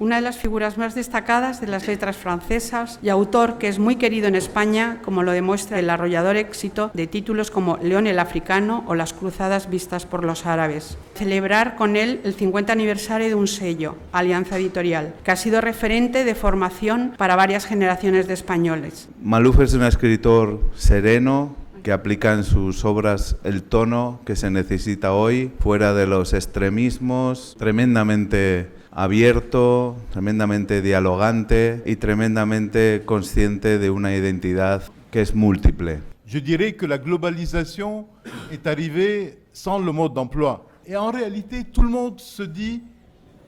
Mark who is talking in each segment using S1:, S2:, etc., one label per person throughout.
S1: Una de las figuras más destacadas de las letras francesas y autor que es muy querido en España, como lo demuestra el arrollador éxito de títulos como León el Africano o Las Cruzadas vistas por los árabes. Celebrar con él el 50 aniversario de un sello, Alianza Editorial, que ha sido referente de formación para varias generaciones de españoles.
S2: Maluf es un escritor sereno, que aplica en sus obras el tono que se necesita hoy, fuera de los extremismos, tremendamente abierto, tremendamente dialogante y tremendamente consciente de una identidad que es múltiple.
S3: Je dirais que la globalisation est arrivée sans le mode d'emploi. Et en réalité, tout le monde se dit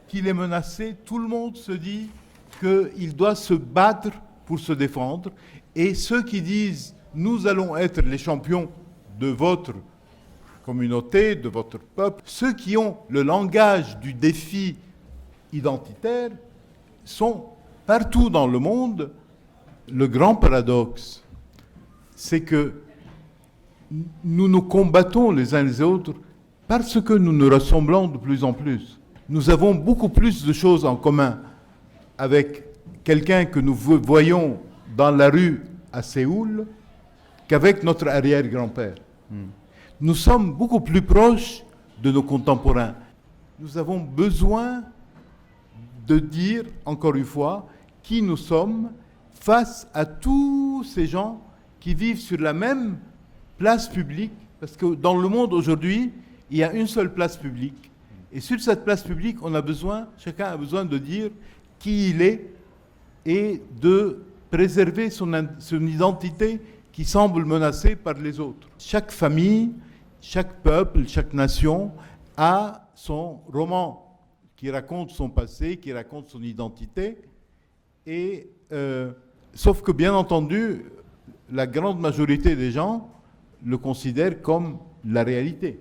S3: qu'il est menacé, tout le monde se dit qu'il doit se battre pour se défendre. Et ceux qui disent « nous allons être les champions de votre communauté, de votre peuple », ceux qui ont le langage du défi identitaire sont partout dans le monde. Le grand paradoxe, c'est que nous nous combattons les uns les autres parce que nous nous ressemblons de plus en plus. Nous avons beaucoup plus de choses en commun avec quelqu'un que nous voyons dans la rue à Séoul qu'avec notre arrière-grand-père. Nous sommes beaucoup plus proches de nos contemporains. Nous avons besoin de dire, encore une fois, qui nous sommes face à tous ces gens qui vivent sur la même place publique, parce que dans le monde aujourd'hui, il y a une seule place publique. Et sur cette place publique, chacun a besoin de dire qui il est et de préserver son identité qui semble menacée par les autres. Chaque famille, chaque peuple, chaque nation a son roman qui raconte son passé, qui raconte son identité. Et, sauf que, bien entendu, la grande majorité des gens le considèrent comme la réalité.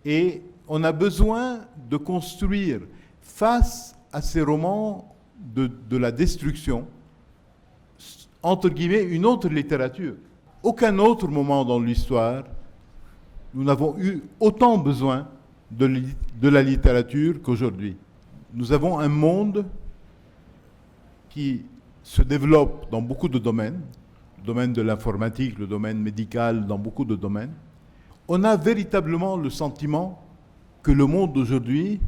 S3: Et on a besoin de construire, face à ces romans de la destruction, entre guillemets, une autre littérature. Aucun autre moment dans l'histoire, nous n'avons eu autant besoin de la littérature qu'aujourd'hui. Nous avons un monde qui se développe dans beaucoup de domaines, le domaine de l'informatique, le domaine médical, dans beaucoup de domaines. On a véritablement le sentiment que le monde d'aujourd'hui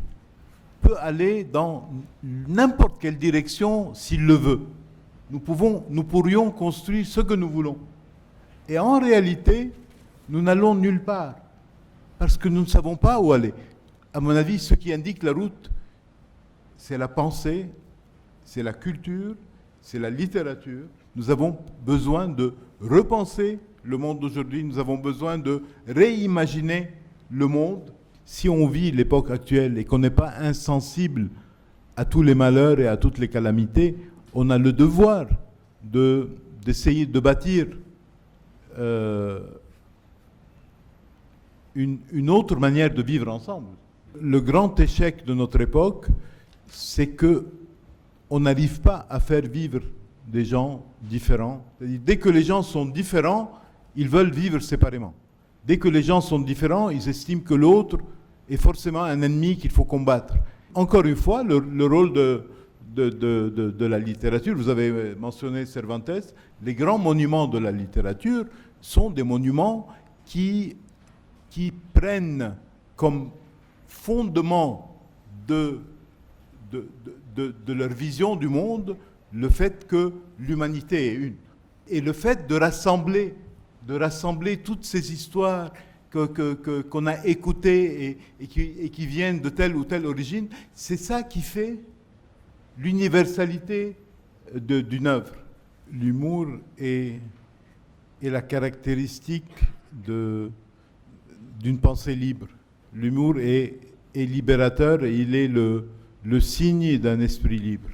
S3: peut aller dans n'importe quelle direction s'il le veut. Nous pourrions construire ce que nous voulons. Et en réalité, nous n'allons nulle part, parce que nous ne savons pas où aller. À mon avis, ce qui indique la route, c'est la pensée, c'est la culture, c'est la littérature. Nous avons besoin de repenser le monde d'aujourd'hui, nous avons besoin de réimaginer le monde. Si on vit l'époque actuelle et qu'on n'est pas insensible à tous les malheurs et à toutes les calamités, on a le devoir d'essayer de bâtir une autre manière de vivre ensemble. Le grand échec de notre époque, c'est qu'on n'arrive pas à faire vivre des gens différents. C'est-à-dire, dès que les gens sont différents, ils veulent vivre séparément. Dès que les gens sont différents, ils estiment que l'autre est forcément un ennemi qu'il faut combattre. Encore une fois, le rôle de la littérature, vous avez mentionné Cervantes, les grands monuments de la littérature sont des monuments qui prennent comme fondement de leur vision du monde le fait que l'humanité est une. Et le fait de rassembler toutes ces histoires qu'on a écoutées et qui viennent de telle ou telle origine, c'est ça qui fait l'universalité d'une œuvre. L'humour est la caractéristique d'une pensée libre. L'humour est libérateur et il est le signe d'un esprit libre.